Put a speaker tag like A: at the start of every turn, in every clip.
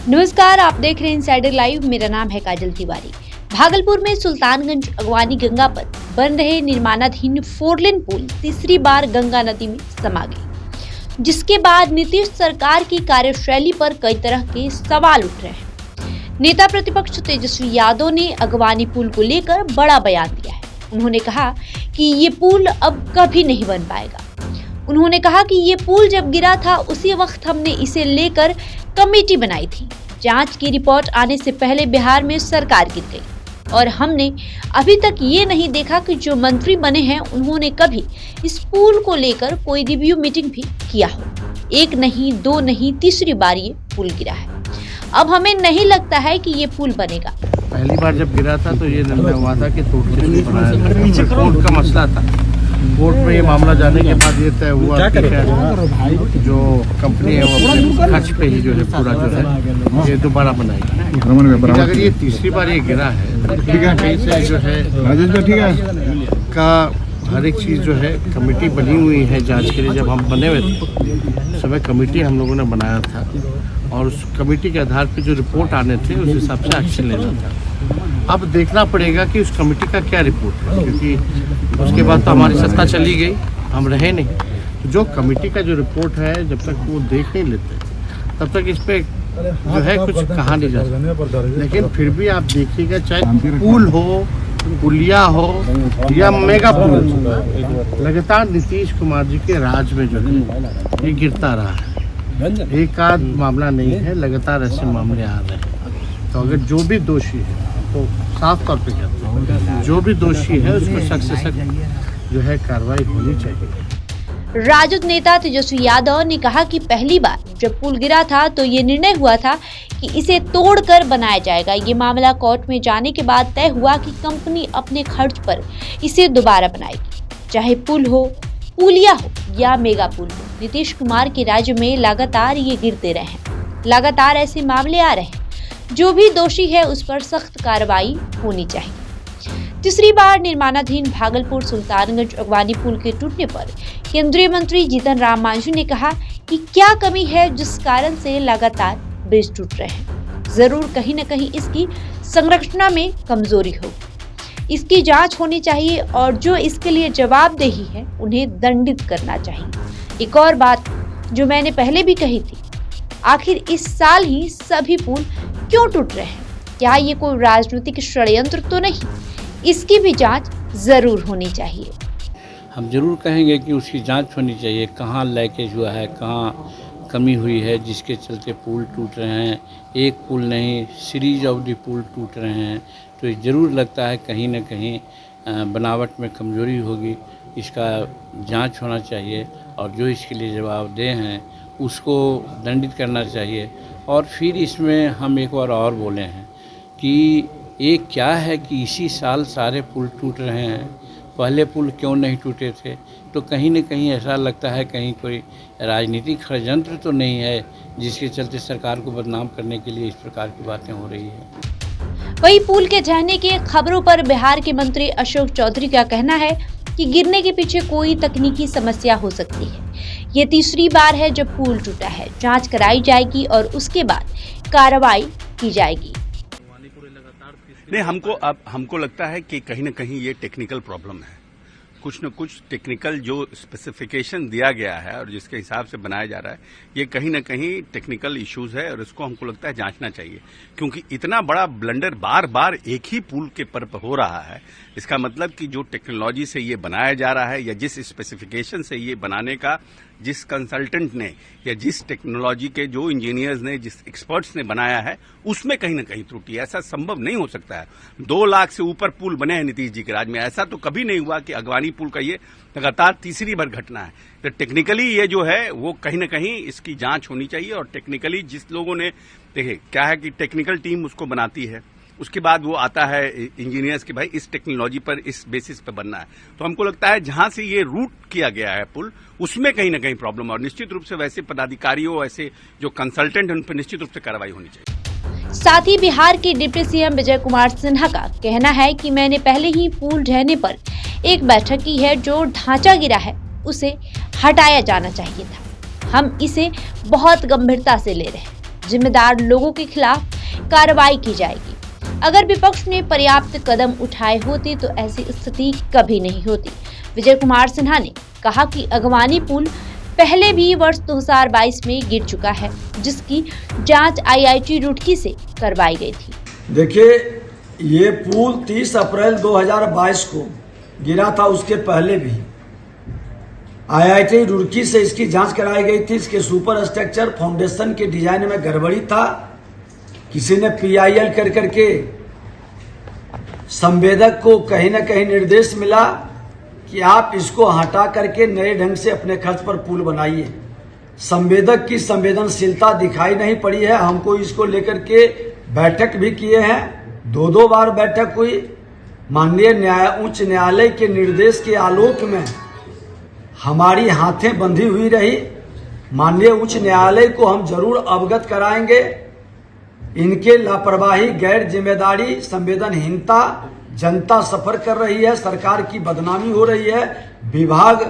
A: नमस्कार, आप देख रहे हैं इनसाइडर लाइव। मेरा नाम है काजल तिवारी। भागलपुर में सुल्तानगंज अगवानी गंगा पर बन रहे निर्माणाधीन 4 लेन पुल तीसरी बार गंगा नदी में समा गई, जिसके बाद नीतीश सरकार की कार्यशैली पर कई तरह के सवाल उठ रहे हैं। नेता प्रतिपक्ष तेजस्वी यादव ने अगवानी पुल को लेकर बड़ा बयान दिया है। उन्होंने कहा कि ये पुल अब कभी नहीं बन पाएगा। उन्होंने कहा कि ये पुल जब गिरा था उसी वक्त हमने इसे लेकर कमेटी बनाई थी। जांच की रिपोर्ट आने से पहले बिहार में सरकार गिर गई और हमने अभी तक ये नहीं देखा कि जो मंत्री बने हैं उन्होंने कभी इस पुल को लेकर कोई रिव्यू मीटिंग भी किया हो। एक नहीं, दो नहीं, तीसरी बार ये पुल गिरा है। अब हमें नहीं लगता है कि ये पुल बनेगा।
B: पहली बार जब गिरा था तो ये निर्णय हुआ था कि तोड़ के नहीं बनाया जाएगा। कोर्ट का मसला था। कोर्ट में ये मामला जाने के बाद ये तय हुआ कि जो कंपनी है वो खर्च पे ही जो है पूरा जो है ये दोबारा बनाएगी। अगर ये तीसरी बार ये गिरा है कहीं से जो है का हर एक चीज़ जो है कमेटी बनी हुई है जांच के लिए। जब हम बने हुए थे समय कमेटी हम लोगों ने बनाया था और उस कमेटी के आधार पर जो रिपोर्ट आने थे उस हिसाब से एक्शन लेना था। अब देखना पड़ेगा कि उस कमेटी का क्या रिपोर्ट है, क्योंकि उसके बाद तो हमारी सत्ता चली गई, हम रहे नहीं। तो जो कमेटी का जो रिपोर्ट है जब तक वो देख नहीं लेते तब तक इस पे जो है कुछ कहा नहीं जा सकता। लेकिन फिर भी आप देखिएगा, चाहे पुल हो, पुलिया हो या मेगा पुल, लगातार नीतीश कुमार जी के राज में जो है ये गिरता रहा है। एक आध मामला नहीं है, लगातार ऐसे मामले आ रहे हैं। तो अगर जो भी दोषी है, तो साफ तौर पे कहते हैं जो भी दोषी है उसको सख्त से सख्त जो है कार्रवाई होनी चाहिए।
A: राजद नेता तेजस्वी यादव ने कहा कि पहली बार जब पुल गिरा था तो ये निर्णय हुआ था कि इसे तोड़कर बनाया जाएगा। ये मामला कोर्ट में जाने के बाद तय हुआ कि कंपनी अपने खर्च पर इसे दोबारा बनाएगी, चाहे पुल हो, पुलिया हो या मेगा पुल हो। नीतीश कुमार के राज्य में लगातार ये गिरते रहे हैं, लगातार ऐसे मामले आ रहे हैं। जो भी दोषी है उस पर सख्त कार्रवाई होनी चाहिए। तीसरी बार निर्माणाधीन भागलपुर सुल्तानगंज अगवानी पुल के टूटने पर केंद्रीय मंत्री जीतन राम मांझी ने कहा कि क्या कमी है जिस कारण से लगातार ब्रिज टूट रहे हैं। जरूर कहीं न कहीं इसकी संरचना में कमजोरी हो, इसकी जांच होनी चाहिए और जो इसके लिए जवाबदेही है उन्हें दंडित करना चाहिए। एक और बात जो मैंने पहले भी कही थी, आखिर इस साल ही सभी पुल क्यों टूट रहे हैं? क्या ये कोई राजनीतिक षड्यंत्र तो नहीं? इसकी भी जांच जरूर होनी चाहिए।
C: हम जरूर कहेंगे कि उसकी जांच होनी चाहिए, कहाँ लीकेज हुआ है, कहाँ कमी हुई है जिसके चलते पुल टूट रहे हैं। एक पुल नहीं, सीरीज ऑफ दी पुल टूट रहे हैं। तो ये ज़रूर लगता है कहीं ना कहीं बनावट में कमजोरी होगी। इसका जांच होना चाहिए और जो इसके लिए जवाबदेह हैं उसको दंडित करना चाहिए। और फिर इसमें हम एक बार और बोले हैं कि ये क्या है कि इसी साल सारे पुल टूट रहे हैं, पहले पुल क्यों नहीं टूटे थे? तो कहीं न कहीं ऐसा लगता है कहीं कोई राजनीतिक षड्यंत्र तो नहीं है जिसके चलते सरकार को बदनाम करने के लिए इस प्रकार की बातें हो रही है।
A: वही पुल के ढहने की खबरों पर बिहार के मंत्री अशोक चौधरी का कहना है कि गिरने के पीछे कोई तकनीकी समस्या हो सकती है। ये तीसरी बार है जब पुल टूटा है। जांच कराई जाएगी और उसके बाद कार्रवाई की जाएगी।
D: नहीं, हमको लगता है कि कहीं ना कहीं ये टेक्निकल प्रॉब्लम है। कुछ न कुछ टेक्निकल जो स्पेसिफिकेशन दिया गया है और जिसके हिसाब से बनाया जा रहा है, ये कहीं ना कहीं टेक्निकल इश्यूज है और इसको हमको लगता है जांचना चाहिए। क्योंकि इतना बड़ा ब्लंडर बार बार एक ही पुल के पर हो रहा है, इसका मतलब कि जो टेक्नोलॉजी से ये बनाया जा रहा है या जिस स्पेसिफिकेशन से ये बनाने का जिस कंसल्टेंट ने या जिस टेक्नोलॉजी के जो इंजीनियर्स ने, जिस एक्सपर्ट्स ने बनाया है, उसमें कहीं ना कहीं त्रुटि है। ऐसा संभव नहीं हो सकता है। 2 लाख से ऊपर पुल बने हैं नीतीश जी के राज में। ऐसा तो कभी नहीं हुआ कि अगवानी पुल का ये लगातार तीसरी बार घटना है। तो टेक्निकली ये जो है वो कहीं ना कहीं इसकी जांच होनी चाहिए। और टेक्निकली जिस लोगों ने, देखिए क्या है कि टेक्निकल टीम उसको बनाती है, उसके बाद वो आता है इंजीनियर्स के, भाई इस टेक्नोलॉजी पर, इस बेसिस पर बनना है। तो हमको लगता है जहां से ये रूट किया गया है पुल, उसमें कहीं ना कहीं प्रॉब्लम। और निश्चित रूप से वैसे पदाधिकारियों, ऐसे जो कंसल्टेंट हैं, उन पर निश्चित रूप से कार्रवाई होनी चाहिए।
A: साथ ही बिहार के डिप्टी सीएम विजय कुमार सिन्हा का कहना है कि मैंने पहले ही पुल ढहने पर एक बैठक की है। जो ढांचा गिरा है उसे हटाया जाना चाहिए था। हम इसे बहुत गंभीरता से ले रहे हैं। जिम्मेदार लोगों के खिलाफ कार्रवाई की जाएगी। अगर विपक्ष ने पर्याप्त कदम उठाए होते तो ऐसी स्थिति कभी नहीं होती। विजय कुमार सिन्हा ने कहा कि अगवानी पुल पहले भी वर्ष 2022 में गिर चुका है, जिसकी जांच IIT रुड़की से करवाई गई थी।
E: देखिए, ये पुल 30 अप्रैल 2022 को गिरा था। उसके पहले भी IIT रुड़की से इसकी जांच कराई गई थी। इसके सुपर स्ट्रक्चर फाउंडेशन के डिजाइन में गड़बड़ी था। किसी ने PIL कर करके संवेदक को कहीं ना कहीं निर्देश मिला कि आप इसको हटा करके नए ढंग से अपने खर्च पर पुल बनाइए। संवेदक की संवेदनशीलता दिखाई नहीं पड़ी है। हमको इसको लेकर के बैठक भी किए हैं, 2 बार बैठक हुई। माननीय उच्च न्यायालय के निर्देश के आलोक में हमारी हाथें बंधी हुई रही। माननीय उच्च न्यायालय को हम जरूर अवगत कराएंगे। इनके लापरवाही, गैर जिम्मेदारी, संवेदनहीनता, जनता सफर कर रही है, सरकार की बदनामी हो रही है, विभाग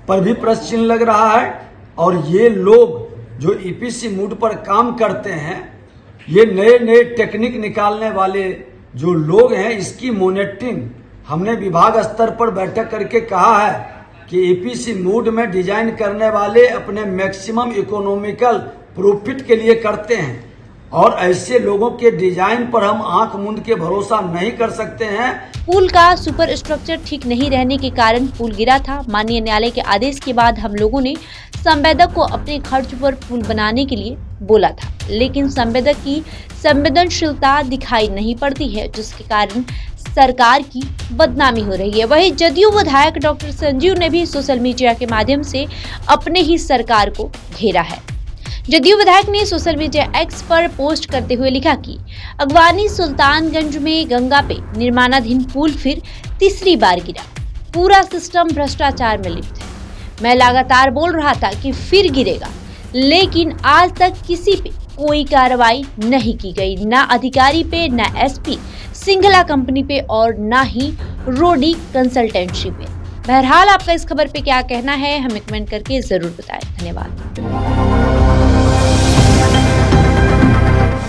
E: पर भी प्रश्न चिन्ह लग रहा है। और ये लोग जो EPC मूड पर काम करते हैं, ये नए नए टेक्निक निकालने वाले जो लोग हैं, इसकी मॉनिटरिंग हमने विभाग स्तर पर बैठक करके कहा है कि EPC मूड में डिजाइन करने वाले अपने मैक्सिमम इकोनॉमिकल प्रॉफिट के लिए करते हैं और ऐसे लोगों के डिजाइन पर हम आंख मूंद के भरोसा नहीं कर सकते हैं।
A: पुल का सुपर स्ट्रक्चर ठीक नहीं रहने के कारण पुल गिरा था। माननीय न्यायालय के आदेश के बाद हम लोगों ने संवेदक को अपने खर्च पर पुल बनाने के लिए बोला था, लेकिन संवेदक की संवेदनशीलता दिखाई नहीं पड़ती है, जिसके कारण सरकार की बदनामी हो रही है। वहीं जदयू विधायक डॉक्टर संजीव ने भी सोशल मीडिया के माध्यम से अपने ही सरकार को घेरा है। जदयू विधायक ने सोशल मीडिया X पर पोस्ट करते हुए लिखा कि अगवानी सुल्तानगंज में गंगा पे निर्माणाधीन पुल फिर तीसरी बार गिरा। पूरा सिस्टम भ्रष्टाचार में लिप्त है। मैं लगातार बोल रहा था कि फिर गिरेगा, लेकिन आज तक किसी पे कोई कार्रवाई नहीं की गई, ना अधिकारी पे, ना SP, सिंघला कंपनी पे और ना ही रोडी कंसल्टेंसी पे। बहरहाल आपका इस खबर पे क्या कहना है, हमें कमेंट करके जरूर बताएं। धन्यवाद।